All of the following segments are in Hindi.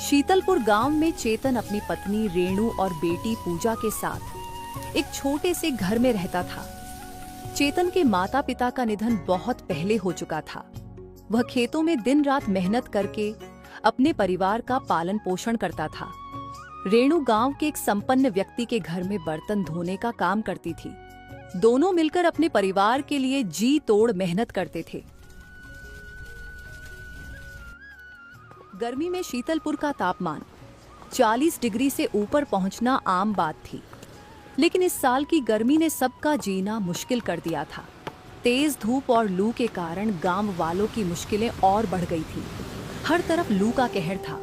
शीतलपुर गांव में चेतन अपनी पत्नी रेणु और बेटी पूजा के साथ एक छोटे से घर में रहता था। चेतन के माता पिता का निधन बहुत पहले हो चुका था। वह खेतों में दिन रात मेहनत करके अपने परिवार का पालन पोषण करता था। रेणु गांव के एक संपन्न व्यक्ति के घर में बर्तन धोने का काम करती थी। दोनों मिलकर अपने परिवार के लिए जी तोड़ मेहनत करते थे। गर्मी में शीतलपुर का तापमान 40 डिग्री से ऊपर पहुंचना आम बात थी, लेकिन इस साल की गर्मी ने सबका जीना मुश्किल कर दिया था। तेज धूप और लू के कारण गांव वालों की मुश्किलें और बढ़ गई थी। हर तरफ लू का कहर था।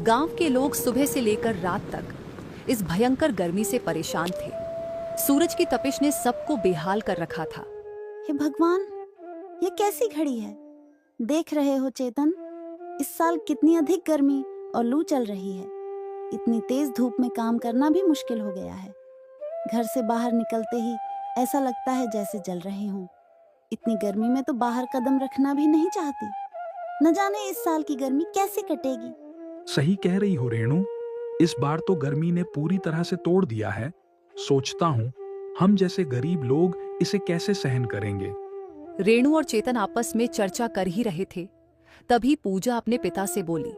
गांव के लोग सुबह से लेकर रात तक इस भयंकर गर्मी से परेशान थे। सूरज की तपिश ने सबको बेहाल कर रखा था। हे भगवान, ये कैसी घड़ी है? देख रहे हो चेतन, इस साल कितनी अधिक गर्मी और लू चल रही है। इतनी तेज धूप में काम करना भी मुश्किल हो गया है। घर से बाहर निकलते ही ऐसा लगता है जैसे जल रहे हों। इतनी गर्मी में तो बाहर कदम रखना भी नहीं चाहती। न जाने इस साल की गर्मी कैसे कटेगी। सही कह रही हो रेणु, इस बार तो गर्मी ने पूरी तरह से तोड़ दिया है। सोचता हूँ हम जैसे गरीब लोग इसे कैसे सहन करेंगे। रेणु और चेतन आपस में चर्चा कर ही रहे थे, तभी पूजा अपने पिता से बोली,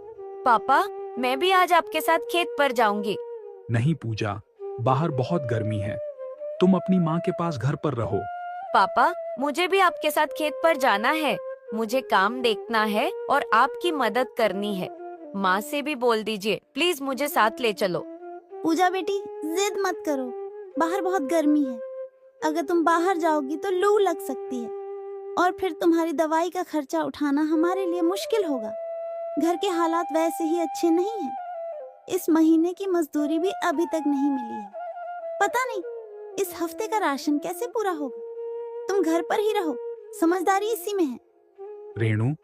पापा, मैं भी आज आपके साथ खेत पर जाऊंगी। नहीं पूजा, बाहर बहुत गर्मी है। तुम अपनी माँ के पास घर पर रहो। पापा, मुझे भी आपके साथ खेत पर जाना है। मुझे काम देखना है और आपकी मदद करनी है। माँ से भी बोल दीजिए, प्लीज मुझे साथ ले चलो। पूजा बेटी, जिद मत करो। बाहर बहुत गर्मी है। अगर तुम बाहर जाओगी तो लू लग सकती है और फिर तुम्हारी दवाई का खर्चा उठाना हमारे लिए मुश्किल होगा। घर के हालात वैसे ही अच्छे नहीं हैं। इस महीने की मजदूरी भी अभी तक नहीं मिली है। पता नहीं इस हफ्ते का राशन कैसे पूरा होगा। तुम घर पर ही रहो, समझदारी इसी में है। रेणु,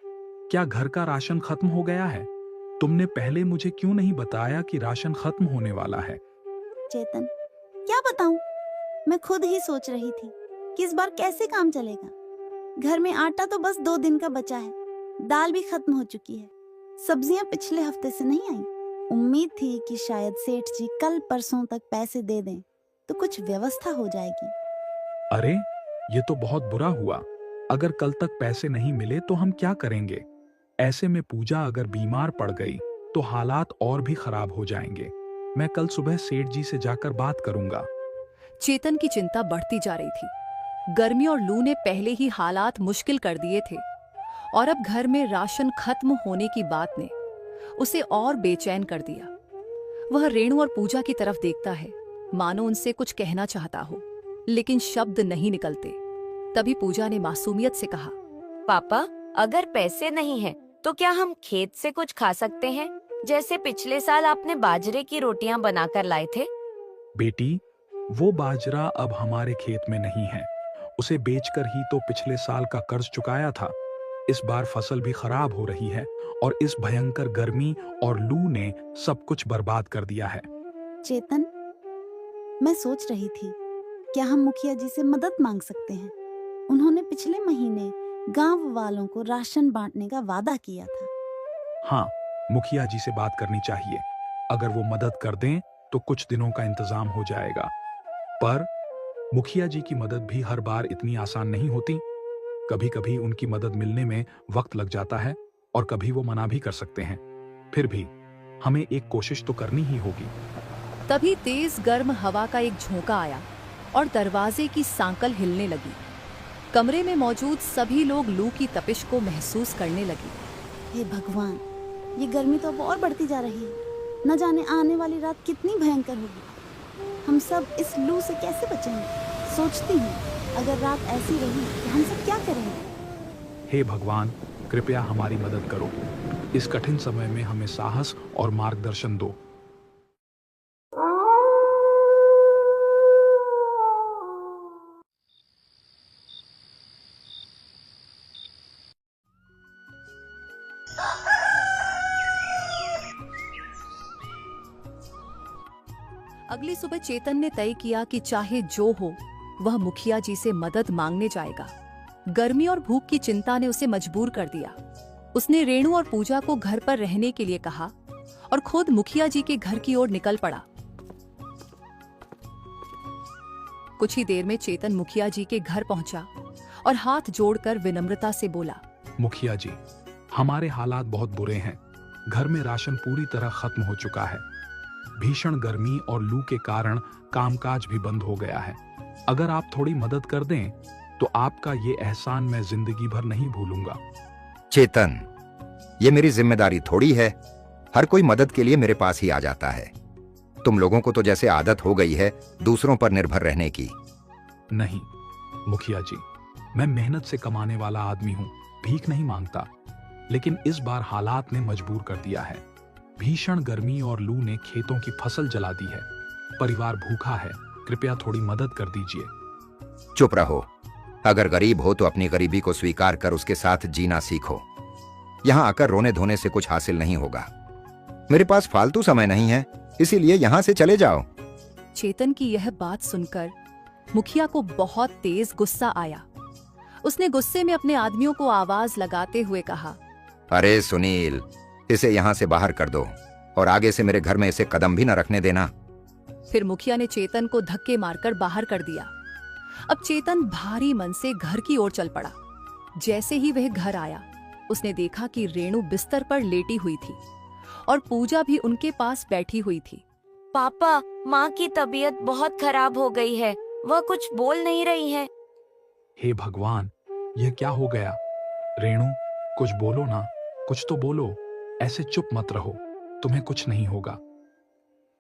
क्या घर का राशन खत्म हो गया है? तुमने पहले मुझे क्यों नहीं बताया कि राशन खत्म होने वाला है? चेतन, क्या बताऊं? मैं खुद ही सोच रही थी कि इस बार कैसे काम चलेगा। घर में आटा तो बस 2 दिन का बचा है। दाल भी खत्म हो चुकी है। सब्जियां पिछले हफ्ते से नहीं आई। उम्मीद थी कि शायद सेठ जी कल परसों तक पैसे दे दें तो कुछ व्यवस्था हो जाएगी। अरे, ये तो बहुत बुरा हुआ। अगर कल तक पैसे नहीं मिले तो हम क्या करेंगे? ऐसे में पूजा अगर बीमार पड़ गई तो हालात और भी खराब हो जाएंगे। मैं कल सुबह सेठ जी से जाकर बात करूंगा। चेतन की चिंता बढ़ती जा रही थी। गर्मी और लू ने पहले ही हालात मुश्किल कर दिए थे और अब घर में राशन खत्म होने की बात ने उसे और बेचैन कर दिया। वह रेणु और पूजा की तरफ देखता है, मानो उनसे कुछ कहना चाहता हो, लेकिन शब्द नहीं निकलते। तभी पूजा ने मासूमियत से कहा, पापा, अगर पैसे नहीं हैं, तो क्या हम खेत से कुछ खा सकते हैं? जैसे पिछले साल आपने बाजरे की रोटियां बनाकर लाए थे। बेटी, वो बाजरा अब हमारे खेत में नहीं है। उसे बेचकर ही तो पिछले साल का कर्ज चुकाया था। इस बार फसल भी खराब हो रही है और इस भयंकर गर्मी और लू ने सब कुछ बर्बाद कर दिया है। चेतन, मैं सोच रही थी क्या हम मुखिया जी से मदद मांग सकते हैं। उन्होंने पिछले महीने गांव वालों को राशन बांटने का वादा किया था। हाँ, मुखिया जी से बात करनी चाहिए। अगर वो मदद कर दें तो कुछ दिनों का इंतजाम हो जाएगा। पर मुखिया जी की मदद भी हर बार इतनी आसान नहीं होती। कभी कभी उनकी मदद मिलने में वक्त लग जाता है और कभी वो मना भी कर सकते हैं। फिर भी हमें एक कोशिश तो करनी ही होगी। तभी तेज गर्म हवा का एक झोंका आया और दरवाजे की सांकल हिलने लगी। कमरे में मौजूद सभी लोग लू की तपिश को महसूस करने लगे। हे भगवान, ये गर्मी तो अब और बढ़ती जा रही है। न जाने आने वाली रात कितनी भयंकर होगी। हम सब इस लू से कैसे बचेंगे? सोचती हूँ अगर रात ऐसी रही तो हम सब क्या करेंगे? हे भगवान, कृपया हमारी मदद करो। इस कठिन समय में हमें साहस और मार्गदर्शन दो। अगली सुबह चेतन ने तय किया कि चाहे जो हो, वह मुखिया जी से मदद मांगने जाएगा। गर्मी और भूख की चिंता ने उसे मजबूर कर दिया। उसने रेणु और पूजा को घर पर रहने के लिए कहा और खुद मुखिया जी के घर की ओर निकल पड़ा। कुछ ही देर में चेतन मुखिया जी के घर पहुंचा और हाथ जोड़कर विनम्रता से बोला, मुखिया जी, हमारे हालात बहुत बुरे हैं। घर में राशन पूरी तरह खत्म हो चुका है। भीषण गर्मी और लू के कारण कामकाज भी बंद हो गया है। अगर आप थोड़ी मदद कर दें तो आपका ये एहसान मैं जिंदगी भर नहीं भूलूंगा। चेतन, ये मेरी जिम्मेदारी थोड़ी है। हर कोई मदद के लिए मेरे पास ही आ जाता है। तुम लोगों को तो जैसे आदत हो गई है दूसरों पर निर्भर रहने की। नहीं मुखिया जी, मैं मेहनत से कमाने वाला आदमी हूँ, भीख नहीं मांगता। लेकिन इस बार हालात ने मजबूर कर दिया है। भीषण गर्मी और लू ने खेतों की फसल जला दी है। परिवार भूखा है, कृपया थोड़ी मदद कर दीजिए। चुप रहो। अगर गरीब हो तो अपनी गरीबी को स्वीकार कर उसके साथ जीना सीखो। यहाँ आकर रोने धोने से कुछ हासिल नहीं होगा। मेरे पास फालतू समय नहीं है, इसीलिए यहाँ से चले जाओ। चेतन की यह बात सुनकर मुखिया को बहुत तेज गुस्सा आया। उसने गुस्से में अपने आदमियों को आवाज लगाते हुए कहा, अरे सुनील, इसे यहाँ से बाहर कर दो और आगे से मेरे घर में इसे कदम भी न रखने देना। फिर मुखिया ने चेतन को धक्के मारकर बाहर कर दिया। अब चेतन भारी मन से घर की ओर चल पड़ा। जैसे ही वह घर आया, उसने देखा कि रेणु बिस्तर पर लेटी हुई थी और पूजा भी उनके पास बैठी हुई थी। पापा, माँ की तबीयत बहुत खराब हो गई है, वह कुछ बोल नहीं रही है। हे भगवान, यह क्या हो गया? रेणु, कुछ बोलो ना, कुछ तो बोलो। ऐसे चुप मत रहो, तुम्हें कुछ नहीं होगा।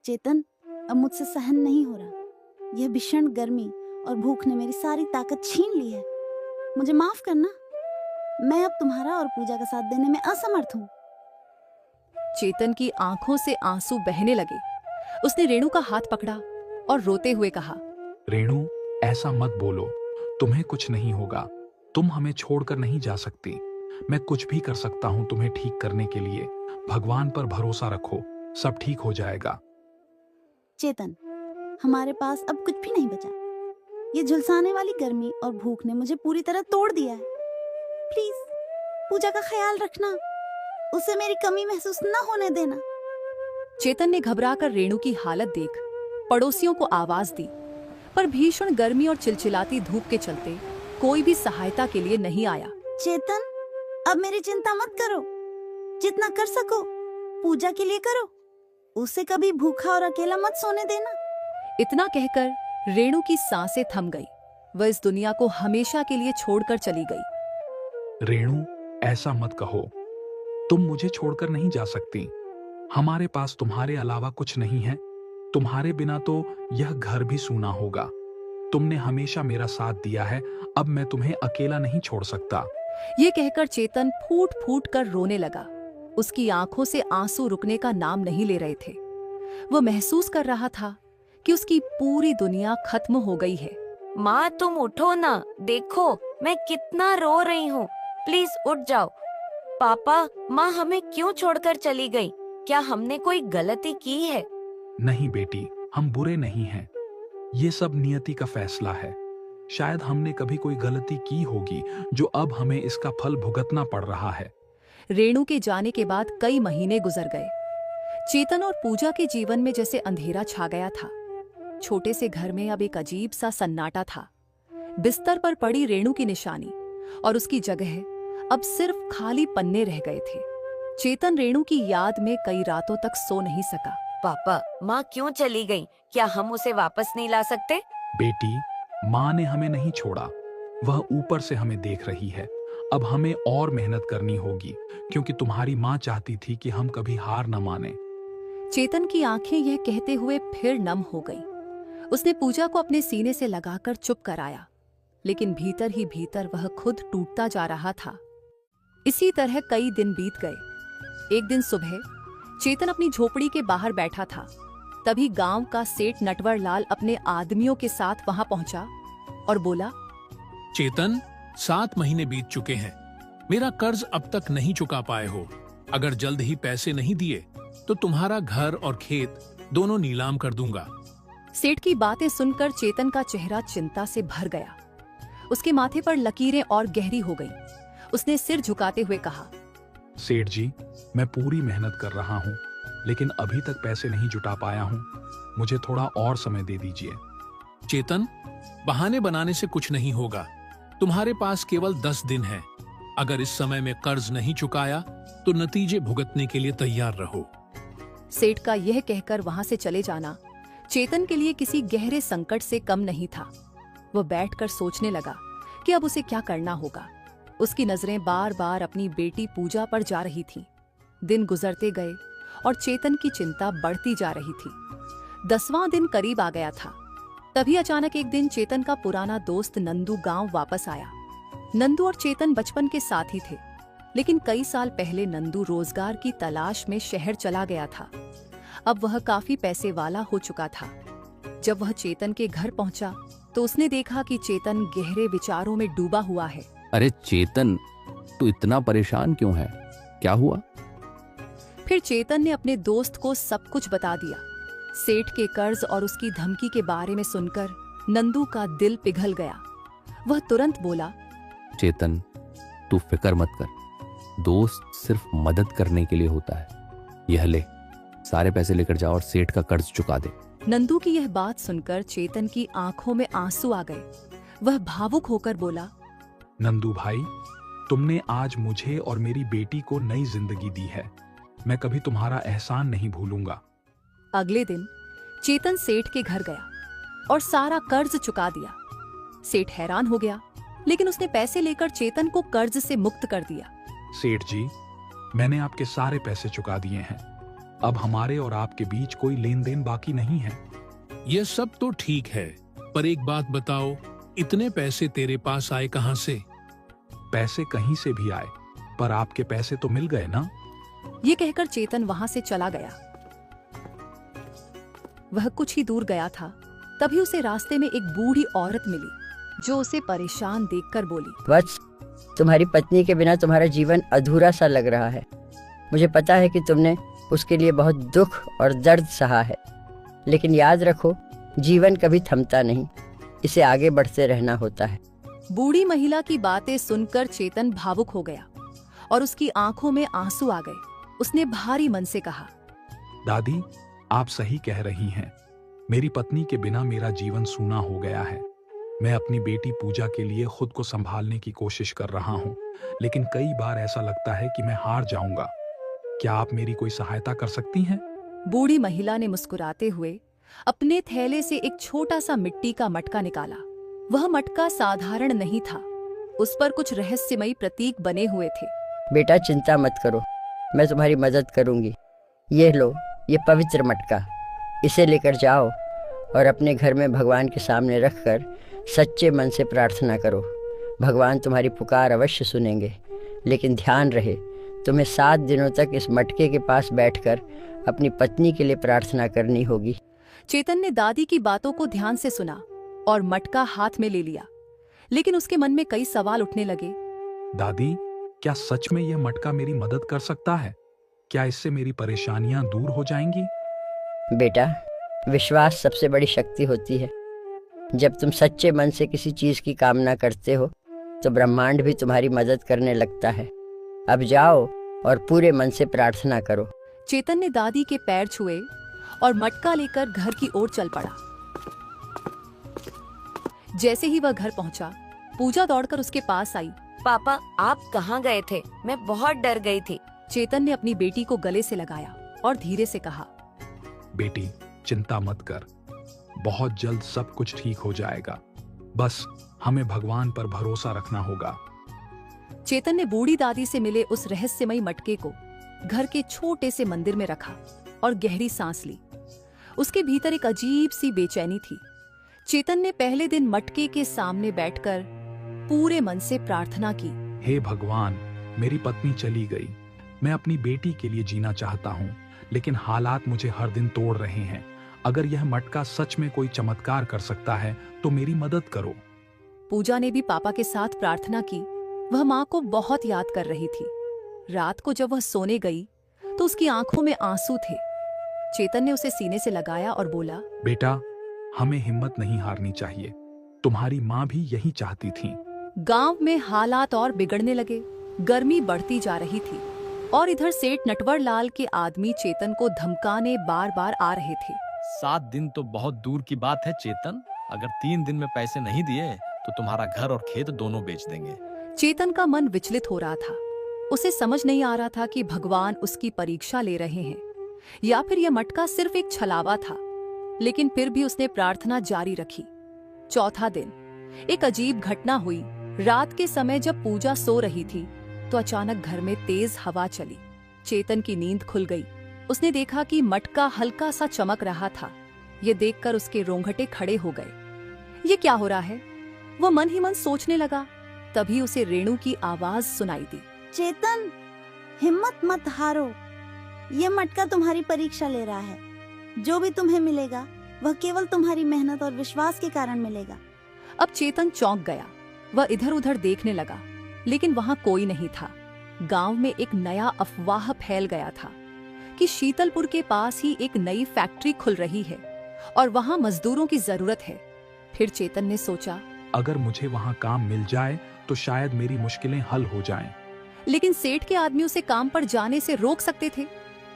चेतन, अब मुझसे सहन नहीं हो रहा। यह भीषण गर्मी और भूख ने मेरी सारी ताकत छीन ली है। मुझे माफ करना, मैं अब तुम्हारा और पूजा का साथ देने में असमर्थ हूँ। चेतन की आंखों से आंसू बहने लगे। उसने रेणु का हाथ पकड़ा और रोते हुए कहा, रेणु, ऐसा मत बोलो, तुम्हें कुछ नहीं होगा। तुम हमें छोड़कर नहीं जा सकती। मैं कुछ भी कर सकता हूँ तुम्हें ठीक करने के लिए। भगवान पर भरोसा रखो, सब ठीक हो जाएगा। चेतन, हमारे पास अब कुछ भी नहीं बचा। ये झुलसाने वाली गर्मी और भूख ने मुझे पूरी तरह तोड़ दिया है। प्लीज पूजा का ख्याल रखना, उसे मेरी कमी महसूस न होने देना। चेतन ने घबराकर रेणु की हालत देख पड़ोसियों को आवाज दी, पर भीषण गर्मी और चिलचिलाती धूप के चलते कोई भी सहायता के लिए नहीं आया। चेतन, अब मेरी चिंता मत करो। जितना कर सको पूजा के लिए करो। उसे कभी भूखा और अकेला मत सोने देना। इतना कहकर रेणु की सांसें थम गई। वह इस दुनिया को हमेशा के लिए छोड़कर चली गई। रेणु, ऐसा मत कहो। तुम मुझे छोड़कर नहीं जा सकती। हमारे पास तुम्हारे अलावा कुछ नहीं है। तुम्हारे बिना तो यह घर भी सूना होगा। तुमने हमेशा मेरा साथ दिया है, अब मैं तुम्हें अकेला नहीं छोड़ सकता। ये कहकर चेतन फूट फूट कर रोने लगा। उसकी आंखों से आंसू रुकने का नाम नहीं ले रहे थे। वो महसूस कर रहा था कि उसकी पूरी दुनिया खत्म हो गई है। माँ, तुम उठो ना, देखो मैं कितना रो रही हूँ। प्लीज उठ जाओ। पापा, माँ हमें क्यों छोड़कर चली गई? क्या हमने कोई गलती की है? नहीं बेटी, हम बुरे नहीं हैं। ये सब नियति का फैसला है। शायद हमने कभी कोई गलती की होगी जो अब हमें इसका फल भुगतना पड़ रहा है। रेणु के जाने के बाद कई महीने गुजर गए। चेतन और पूजा के जीवन में जैसे अंधेरा छा गया था। छोटे से घर में अब एक अजीब सा सन्नाटा था। बिस्तर पर पड़ी रेणु की निशानी और उसकी जगह अब सिर्फ खाली पन्ने रह गए थे। चेतन रेणु की याद में कई रातों तक सो नहीं सका। पापा, माँ क्यों चली गई? क्या हम उसे वापस नहीं ला सकते? बेटी, माँ ने हमें नहीं छोड़ा। वह ऊपर से हमें देख रही है। अब हमें और मेहनत करनी होगी, क्योंकि तुम्हारी माँ चाहती थी कि हम कभी हार न माने। चेतन की आंखें यह कहते हुए फिर नम हो गईं। उसने पूजा को अपने सीने से लगाकर चुप कराया, लेकिन भीतर ही भीतर वह खुद टूटता जा रहा था। इसी तरह कई दिन बीत गए। एक दिन सुबह चेतन अपनी झोपड़ी के बाहर बैठा था। तभी गांव का सेठ नटवर लाल अपने आदमियों के साथ वहां पहुंचा और बोला, चेतन, 7 महीने बीत चुके हैं। मेरा कर्ज अब तक नहीं चुका पाए हो। अगर जल्द ही पैसे नहीं दिए तो तुम्हारा घर और खेत दोनों नीलाम कर दूंगा। सेठ की बातें सुनकर चेतन का चेहरा चिंता से भर गया। उसके माथे पर लकीरें और गहरी हो गईं। उसने सिर झुकाते हुए कहा, सेठ जी, मैं पूरी मेहनत कर रहा हूँ, लेकिन अभी तक पैसे नहीं जुटा पाया हूँ। मुझे थोड़ा और समय दे दीजिए। चेतन, बहाने बनाने से कुछ नहीं होगा। तुम्हारे पास केवल 10 दिन है। अगर इस समय में कर्ज नहीं चुकाया तो नतीजे भुगतने के लिए तैयार रहो। सेठ का यह कहकर वहां से चले जाना चेतन के लिए किसी गहरे संकट से कम नहीं था। वह बैठकर सोचने लगा कि अब उसे क्या करना होगा। उसकी नजरें बार बार अपनी बेटी पूजा पर जा रही थीं। दिन गुजरते गए और चेतन की चिंता बढ़ती जा रही थी। 10वां दिन करीब आ गया था। तभी अचानक एक दिन चेतन का पुराना दोस्त नंदू गांव वापस आया। नंदू और चेतन बचपन के साथी थे, लेकिन कई साल पहले नंदू रोजगार की तलाश में शहर चला गया था। अब वह काफी पैसे वाला हो चुका था। जब वह चेतन के घर पहुंचा तो उसने देखा कि चेतन गहरे विचारों में डूबा हुआ है। अरे चेतन, तू इतना परेशान क्यों है? क्या हुआ? फिर चेतन ने अपने दोस्त को सब कुछ बता दिया। सेठ के कर्ज और उसकी धमकी के बारे में सुनकर नंदू का दिल पिघल गया। वह तुरंत बोला, चेतन, तू फिक्र मत कर। दोस्त सिर्फ मदद करने के लिए होता है। यह ले, सारे पैसे लेकर जा और सेठ का कर्ज चुका दे। नंदू की यह बात सुनकर चेतन की आंखों में आंसू आ गए। वह भावुक होकर बोला, नंदू भाई, तुमने आज मुझे और मेरी बेटी को नई जिंदगी दी है। मैं कभी तुम्हारा एहसान नहीं भूलूंगा। अगले दिन चेतन सेठ के घर गया और सारा कर्ज चुका दिया। सेठ हैरान हो गया, लेकिन उसने पैसे लेकर चेतन को कर्ज से मुक्त कर दिया। सेठ जी, मैंने आपके सारे पैसे चुका दिए हैं। अब हमारे और आपके बीच कोई लेन देन बाकी नहीं है। यह सब तो ठीक है, पर एक बात बताओ, इतने पैसे तेरे पास आए कहां से? पैसे कहीं से भी आए, पर आपके पैसे तो मिल गए ना। ये कहकर चेतन वहां से चला गया। वह कुछ ही दूर गया था, तभी उसे रास्ते में एक बूढ़ी औरत मिली, जो उसे परेशान देखकर बोली, वत्स, तुम्हारी पत्नी के बिना तुम्हारा जीवन अधूरा सा लग रहा है। मुझे पता है कि तुमने उसके लिए बहुत दुख और दर्द सहा है, लेकिन याद रखो, जीवन कभी थमता नहीं, इसे आगे बढ़ते रहना होता है। बूढ़ी महिला की बातें सुनकर चेतन भावुक हो गया और उसकी आंखों में आंसू आ गए। उसने भारी मन से कहा, दादी, आप सही कह रही हैं। मेरी पत्नी के बिना मेरा जीवन सूना हो गया है। मैं अपनी बेटी पूजा के लिए खुद को संभालने की कोशिश कर रहा हूँ, लेकिन कई बार ऐसा लगता है कि मैं हार जाऊंगा। क्या आप मेरी कोई सहायता कर सकती हैं? बूढ़ी महिला ने मुस्कुराते हुए अपने थैले से एक छोटा सा मिट्टी का मटका निकाला। वह मटका साधारण नहीं था, उस पर कुछ रहस्यमयी प्रतीक बने हुए थे। बेटा, चिंता मत करो, मैं तुम्हारी मदद करूंगी। ये लो, ये पवित्र मटका, इसे लेकर जाओ और अपने घर में भगवान के सामने रखकर सच्चे मन से प्रार्थना करो। भगवान तुम्हारी पुकार अवश्य सुनेंगे, लेकिन ध्यान रहे, तुम्हें 7 दिनों तक इस मटके के पास बैठकर अपनी पत्नी के लिए प्रार्थना करनी होगी। चेतन ने दादी की बातों को ध्यान से सुना और मटका हाथ में ले लिया, लेकिन उसके मन में कई सवाल उठने लगे। दादी, क्या सच में यह मटका मेरी मदद कर सकता है? क्या इससे मेरी परेशानियां दूर हो जाएंगी? बेटा, विश्वास सबसे बड़ी शक्ति होती है। जब तुम सच्चे मन से किसी चीज की कामना करते हो तो ब्रह्मांड भी तुम्हारी मदद करने लगता है। अब जाओ और पूरे मन से प्रार्थना करो। चेतन ने दादी के पैर छुए और मटका लेकर घर की ओर चल पड़ा। जैसे ही वह घर पहुंचा, पूजा दौड़कर उसके पास आई। पापा, आप कहाँ गए थे? मैं बहुत डर गई थी। चेतन ने अपनी बेटी को गले से लगाया और धीरे से कहा, बेटी, चिंता मत कर, बहुत जल्द सब कुछ ठीक हो जाएगा। बस हमें भगवान पर भरोसा रखना होगा। चेतन ने बूढ़ी दादी से मिले उस रहस्यमयी मटके को घर के छोटे से मंदिर में रखा और गहरी सांस ली। उसके भीतर एक अजीब सी बेचैनी थी। चेतन ने पहले दिन मटके के सामने बैठकर पूरे मन से प्रार्थना की, हे भगवान, मेरी पत्नी चली गई। मैं अपनी बेटी के लिए जीना चाहता हूँ, लेकिन हालात मुझे हर दिन तोड़ रहे हैं। अगर यह मटका सच में कोई चमत्कार कर सकता है तो मेरी मदद करो। पूजा ने भी पापा के साथ प्रार्थना की। वह माँ को बहुत याद कर रही थी। रात को जब वह सोने गई तो उसकी आंखों में आंसू थे। चेतन ने उसे सीने से लगाया और बोला, बेटा, हमें हिम्मत नहीं हारनी चाहिए। तुम्हारी माँ भी यही चाहती थी। गांव में हालात और बिगड़ने लगे। गर्मी बढ़ती जा रही थी। और इधर सेठ नटवरलाल के आदमी चेतन को धमकाने बार बार आ रहे थे। 7 दिन तो बहुत दूर की बात है चेतन। अगर 3 दिन में पैसे नहीं दिए तो तुम्हारा घर और खेत दोनों बेच देंगे। चेतन का मन विचलित हो रहा था। उसे समझ नहीं आ रहा था कि भगवान उसकी परीक्षा ले रहे हैं या फिर यह मटका सिर्फ एक छलावा था, लेकिन फिर भी उसने प्रार्थना जारी रखी। चौथा दिन एक अजीब घटना हुई। रात के समय जब पूजा सो रही थी तो अचानक घर में तेज हवा चली। चेतन की नींद खुल गई। उसने देखा कि मटका हल्का सा चमक रहा था। ये देखकर उसके रोंगटे खड़े हो गए। ये क्या हो रहा है? वो मन ही मन सोचने लगा। तभी उसे रेणु की आवाज सुनाई दी। चेतन, हिम्मत मत हारो। ये मटका तुम्हारी परीक्षा ले रहा है। जो भी तुम्हें मिलेगा वह केवल तुम्हारी मेहनत और विश्वास के कारण मिलेगा। अब चेतन चौंक गया। वह इधर उधर देखने लगा, लेकिन वहां कोई नहीं था। गांव में एक नया अफवाह फैल गया था कि शीतलपुर के पास ही एक नई फैक्ट्री खुल रही है और वहां मजदूरों की जरूरत है। फिर चेतन ने सोचा, अगर मुझे वहां काम मिल जाए तो शायद मेरी मुश्किलें हल हो जाएं। लेकिन सेठ के आदमी उसे काम पर जाने से रोक सकते थे।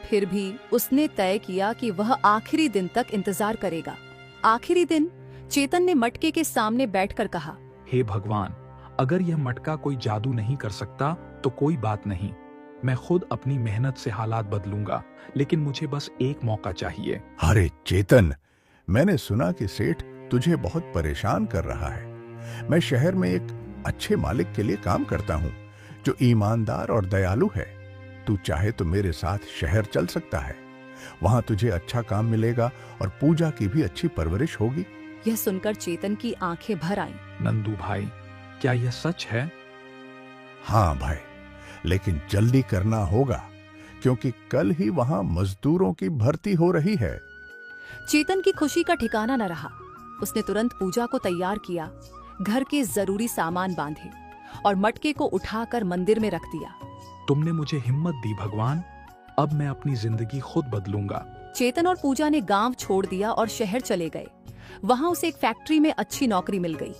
फिर भी उसने तय किया कि वह आखिरी दिन तक इंतजार करेगा। आखिरी दिन चेतन ने मटके के सामने बैठकर कहा, हे भगवान, अगर यह मटका कोई जादू नहीं कर सकता तो कोई बात नहीं। मैं खुद अपनी मेहनत से हालात बदलूंगा, लेकिन मुझे बस एक मौका चाहिए। अरे चेतन, मैंने सुना कि सेठ तुझे बहुत परेशान कर रहा है। मैं शहर में एक अच्छे मालिक के लिए काम करता हूँ जो ईमानदार और दयालु है। तू चाहे तो मेरे साथ शहर चल सकता है। वहां तुझे अच्छा काम मिलेगा और पूजा की भी अच्छी परवरिश होगी। यह सुनकर चेतन की आंखें भर आईं। नंदू भाई, क्या यह सच है? हाँ भाई, लेकिन जल्दी करना होगा क्योंकि कल ही वहां मजदूरों की भर्ती हो रही है। चेतन की खुशी का ठिकाना न रहा। उसने तुरंत पूजा को तैयार किया, घर के जरूरी सामान बांधे और मटके को उठाकर मंदिर में रख दिया। तुमने मुझे हिम्मत दी भगवान। अब मैं अपनी जिंदगी खुद बदलूंगा। चेतन और पूजा ने गांव छोड़ दिया और शहर चले गए। वहां उसे एक फैक्ट्री में अच्छी नौकरी मिल गई।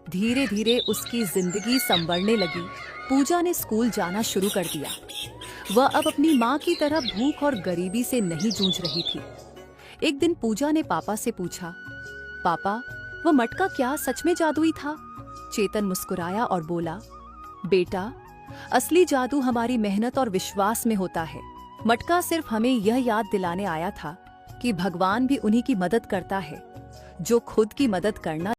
धीरे धीरे उसकी जिंदगी संवरने लगी। पूजा ने स्कूल जाना शुरू कर दिया। वह अब अपनी माँ की तरह भूख और गरीबी से नहीं जूझ रही थी। एक दिन पूजा ने पापा से पूछा, पापा, वह मटका क्या सच में जादुई था? चेतन मुस्कुराया और बोला, बेटा, असली जादू हमारी मेहनत और विश्वास में होता है। मटका सिर्फ हमें यह याद दिलाने आया था कि भगवान भी उन्हीं की मदद करता है जो खुद की मदद करना